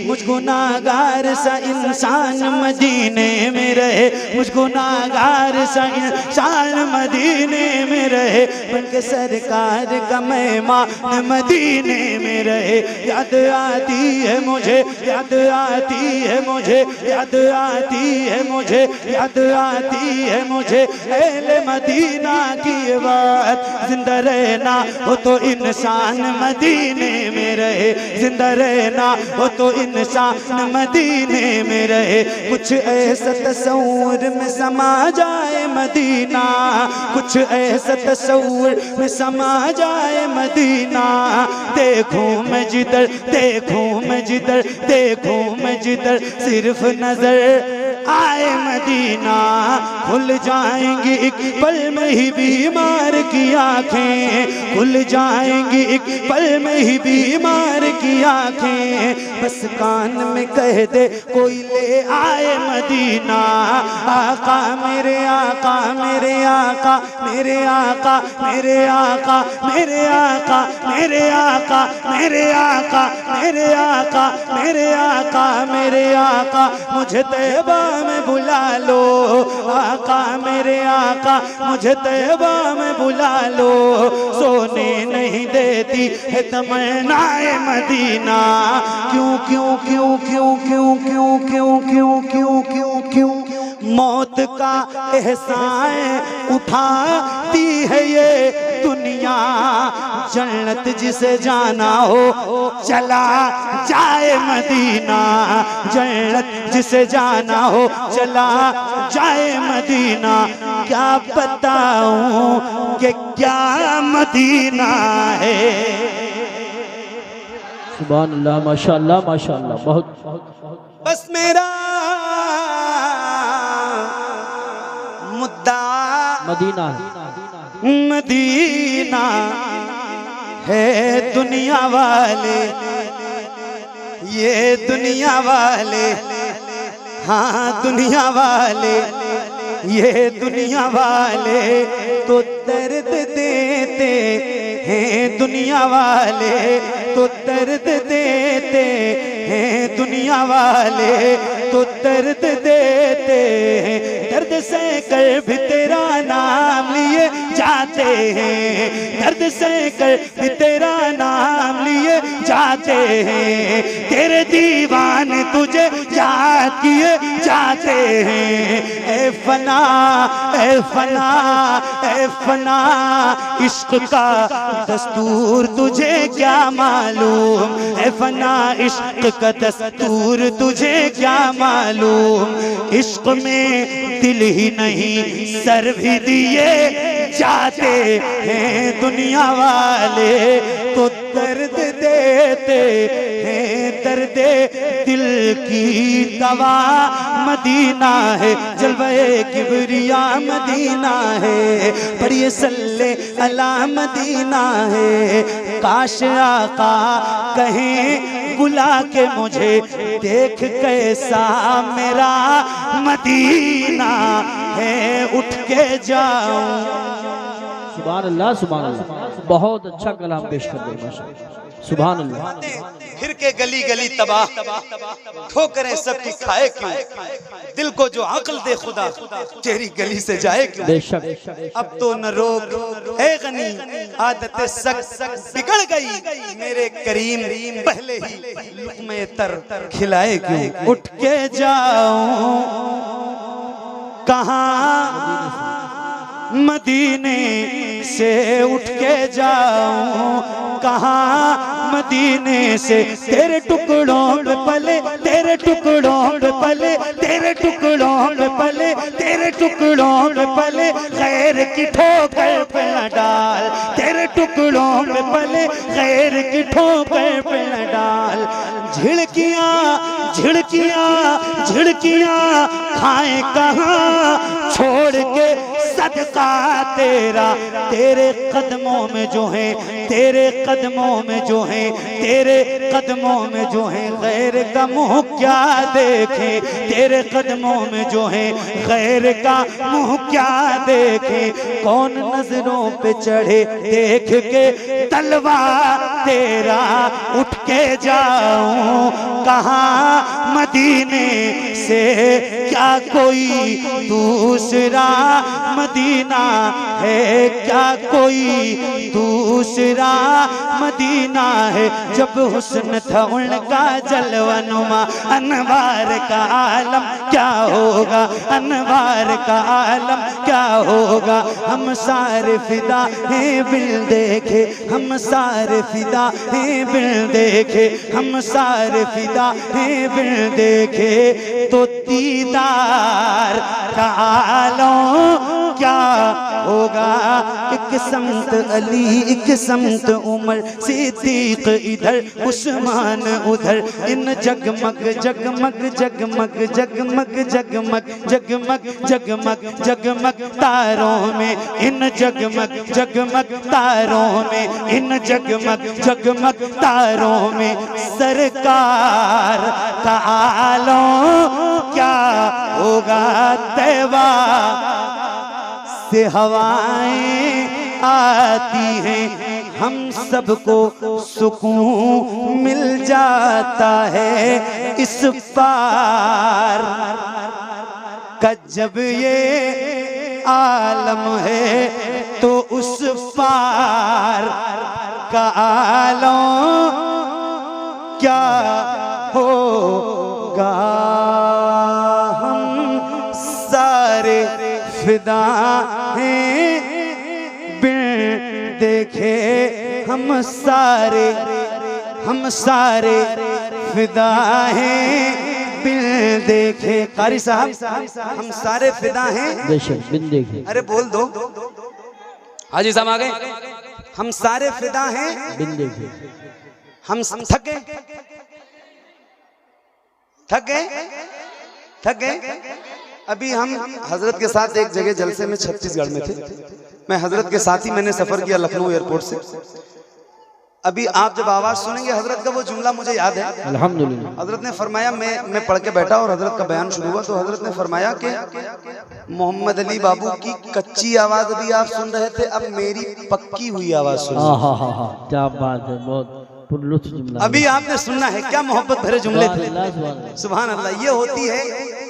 मुझ गुनाहगार सा इंसान मदीने में रहे, मुझ गुनाहगार सा इंसान मदीने में रहे, बल्कि सरकार का मेहमान मदीने में रहे। याद आती है मुझे, याद आती है मुझे, याद आती है मुझे, याद आती है मुझे अहले मदीना की बात। जिंदा रहना हो तो इंसान मदीने में रहे, जिंदा रहना हो तो इंसान मदीने में रहे। कुछ ऐसा तस्वुर में समा जाए मदीना, कुछ ऐसा तस्वुर में समा जाए मदीना। देखूं मैं जिधर, देखूं मैं जिधर, देखूं मैं जिधर, सिर्फ नजर आए मदीना। खुल जाएंगी एक पल में ही बीमार की आंखें, खुल जाएंगी एक पल में ही बीमार की आंखें। बस कान में कह दे कोई ले आए मदीना। आका मेरे आका, मेरे आका, मेरे आका, मेरे आका, मेरे आका, मेरे आका, मेरे आका, मेरे आका, मेरे आका, मेरे आका, मुझे तैबा में बुला लो। आका मेरे आका, मुझे तैबा में बुला लो। सोने नहीं देती है तमन्नाए मदीना। क्यों क्यों क्यों क्यों क्यों क्यों क्यों क्यों क्यों क्यों क्यों मौत का एहसान उठाती है ये दुनिया। जन्नत जिसे जाना हो चला जाए मदीना, जन्नत जिसे जाना हो चला जाए मदीना। क्या बताऊं कि क्या मदीना है। सुभान अल्लाह, माशाअल्लाह माशाअल्लाह, बहुत। बस मेरा मुद्दा मदीना, मदीना है। दुनिया वाले, ये दुनिया वाले, हाँ दुनिया वाले, ये दुनिया वाले तो दर्द देते हैं। दुनिया वाले तो दर्द देते हैं, दुनिया वाले तो दर्द देते हैं। दर्द से कर भी तेरा नाम लिए जाते हैं, दर्द से कर भी तेरा नाम लिए जाते हैं। तेरे दीवाने तुझे याद किए जाते हैं। ए फना, ए फना, ए फना, इश्क का दस्तूर तुझे क्या मालूम। ए फना, इश्क का दस्तूर तुझे क्या मालूम। इश्क में दिल ही नहीं सर भी दिए जाते हैं। दुनिया वाले तो दर्द देते हैं, दर्द दिल की दवा मदीना है। जलवे किबरिया मदीना है, पढ़िए सल्ले अला मदीना है। काश आका कहें बुला के मुझे, देख कैसा मेरा मदीना है, उठ के जाऊं। सुभान अल्लाह, सुभान अल्लाह, बहुत अच्छा कलाम पेश कर रहे हैं। सुभान अल्लाह। फिर के गली गली तबाह, ठोकरें सबकी खाए क्यों। दिल को जो अक्ल दे खुदा, तेरी गली से जाए क्यों। बेशक अब तो न रोक है गनी, आदतें सख्त बिगड़ गई। मेरे करीम पहले ही लुक़्मे तर खिलाए क्यों। उठ के जाऊं कहाँ, मदीने से उठ के जाऊं कहाँ। मदीने से तेरे टुकड़ों पे पले, तेरे टुकड़ों पे पले, तेरे टुकड़ों पे पले, तेरे टुकड़ों पे पले। गैर की ठोकर पे न डाल, तेरे टुकड़ों पे पले, गैर की ठोकर पे न डाल। झिड़कियाँ झिड़कियाँ झिड़कियाँ खाएं कहाँ, छोड़ के सदका तेरा, तेरे कदमों में जो है, तेरे कदमों में जो है, तेरे कदमों में जो है गैर का मुँह क्या देखे, तेरे कदमों में जो है गैर का मुँह क्या देखे। कौन नजरों पे चढ़े देख के तलवार तेरा, उठ के जाऊं कहाँ मदीने से, क्या कोई दूसरा मदीना है, क्या कोई दूसरा मदीना है। जब हुस्न था उनका जलवनुमा, अनवार का आलम क्या होगा, अनवार का आलम क्या होगा। हम सारे फिदा हैं बिन देखे, हम सारे फिदा हैं बिन देखे, हम सारे फिदा हैं बिन देखे। तो दीदार का आलम क्या होगा। एक समत अली, एक समत उमर, सिद्दीक इधर, उस्मान उधर। इन जगमग जगमग जगमग जगमग जगमग जगमग जगमग जगमग तारों में, इन जगमग जगमग तारों में, इन जगमग जगमग तारों में सरकार का आलम क्या होगा। तैबा से हवाएं आती हैं, हम सबको सुकून मिल जाता है। इस पार का जब ये आलम है, तो उस पार का आलम क्या होगा। हम सारे फिदा हैं बिन देखे, हम सारे फिदा हैं बिन देखे। कारी साहब, हम सारे फिदा हैं बिन देखे। अरे बोल दो। हाजी साहब आ गए। हम सारे फिदा हैं बिन देखे। हम थक गए, थक गए, थक गए। अभी हम हजरत के साथ एक जगह जलसे में छत्तीसगढ़ में थे। मैं हजरत के साथ ही मैंने सफर किया लखनऊ एयरपोर्ट से। अभी आप जब आवाज सुनेंगे हजरत का वो जुमला मुझे याद है। अल्हम्दुलिल्लाह। हजरत ने फरमाया, मैं पढ़ के बैठा और हजरत का बयान शुरू हुआ, तो हजरत ने फरमाया कि मोहम्मद अली बाबू की कच्ची आवाज अभी आप सुन रहे थे, अब मेरी पक्की हुई आवाज सुनिए। क्या बात है, बहुत पुरलुत्फ जुमला। अभी आपने सुनना है, क्या मोहब्बत भरे जुमले थे। सुभान अल्लाह। ये होती है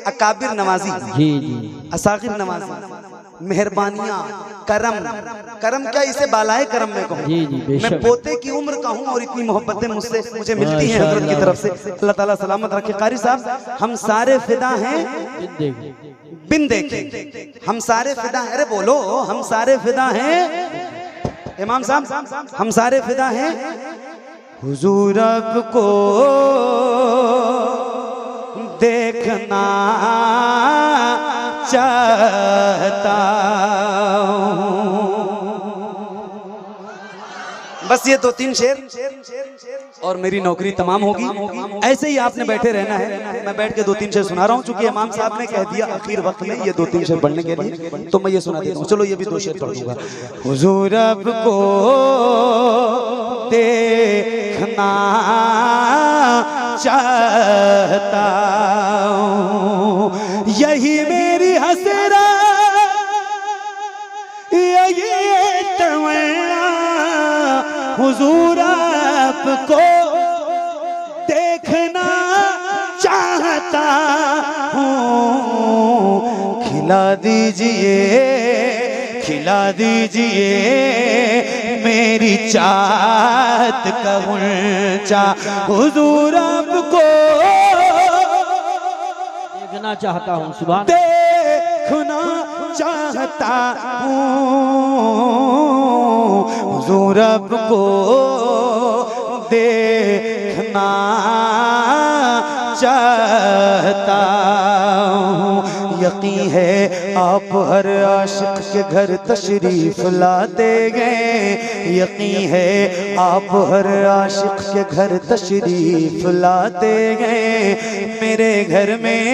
अकाबिर नवाजी, जी जी, असागिर नवाजी, मेहरबानियां, करम। करम क्या, इसे बालाए करम में कहूँ। जी जी, मैं पोते की उम्र का हूँ और इतनी मोहब्बतें मुझे मिलती हैं हजरत की तरफ से। अल्लाह ताला सलामत रखे। कारी साहब, हम सारे फिदा हैं बिन देखे, हम सारे फिदा हैं। अरे बोलो, हम सारे फिदा हैं। इमाम साहब, हम सारे फिदा हैं हुजूर आपको देखना चाहता हूँ। बस ये 2-3 शेर और मेरी नौकरी तमाम होगी। ऐसे ही आपने बैठे रहना है। मैं बैठ के 2-3 शेर सुना रहा हूँ, चूंकि इमाम साहब ने कह दिया आखिर वक्त में ये 2-3 शेर पढ़ने के लिए, तो मैं ये सुना देता हूँ। चलो ये भी 2 शेर पढ़ दूंगा। हुजूर आपको देखना चाहता हूँ, यही मेरी हसरत, यही तमन्ना। हुजूर आपको देखना चाहता हूँ, खिला दीजिए, खिला दीजिए मेरी चाहत का गुंचा। हुजूर आपको देखना चाहता हूँ, सुभान, देखना चाहता हूँ। हुजूर आपको देखना चाहता हूँ। यकीन है आप हर आशिक के घर तशरीफ लाते गए। यकीन है आप हर आशिक के घर तशरीफ लाते गए। मेरे घर में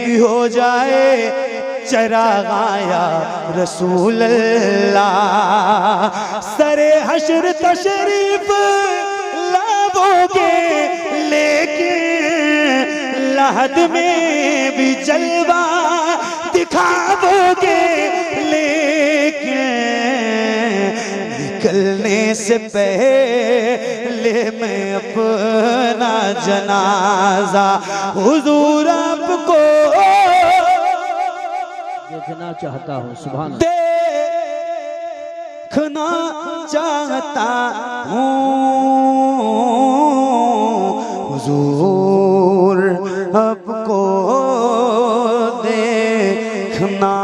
भी हो जाए चरागाया रसूल अल्लाह। सरे हश्र तशरीफ लाओगे लेकिन lahad में भी जलवा दिखाओगे, लेकिन निकलने से पहले मैं अपना जनाजा हुजूर आपको देखना चाहता हूँ। सुभान अल्लाह। देखना चाहता हूँ हुजूर आपको देखना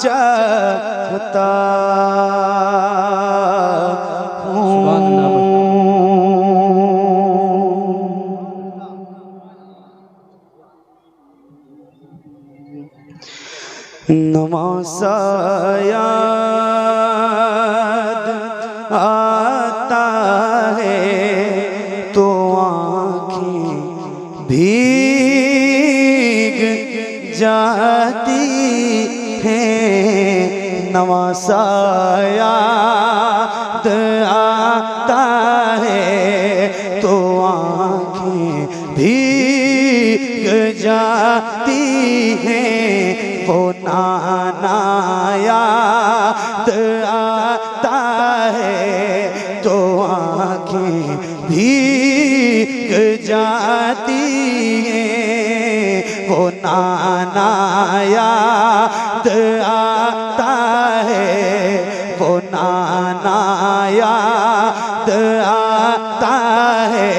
चाहता सुभान अल्लाह। नमाज़ याद आता है तो आँखें भीग जाती हैं। नमाज़ याद आता है तो आँखें भीग जाती हैं। वो नाना याद आता है तो आँखें भीग जाती हैं। वो नाना याद आता है, वो नाना याद आता है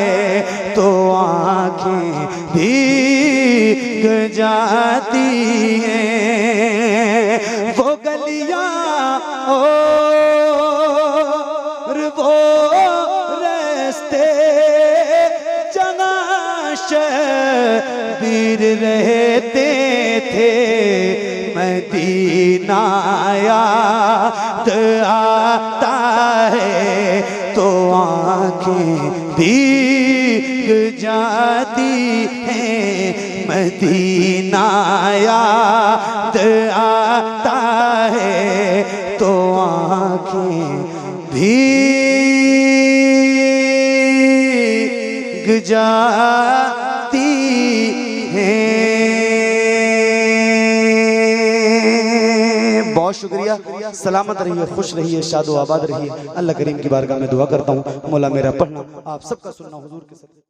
तो आँखें भीग जाती हैं। वो गलियां और वो रास्ते जहाँ शबीर रहते थे, मदीना याद आता है तो आँखें भीग जाती हैं। मदीना याद आता है तो आँखें भीग जाती हैं। बहुत शुक्रिया। सलामत रहिए, खुश रहिए, शादो आबाद रहिए। अल्लाह करीम की बारगाह में दुआ करता हूँ, मौला मेरा पढ़ना आप सबका सुनना हुजूर के साथ।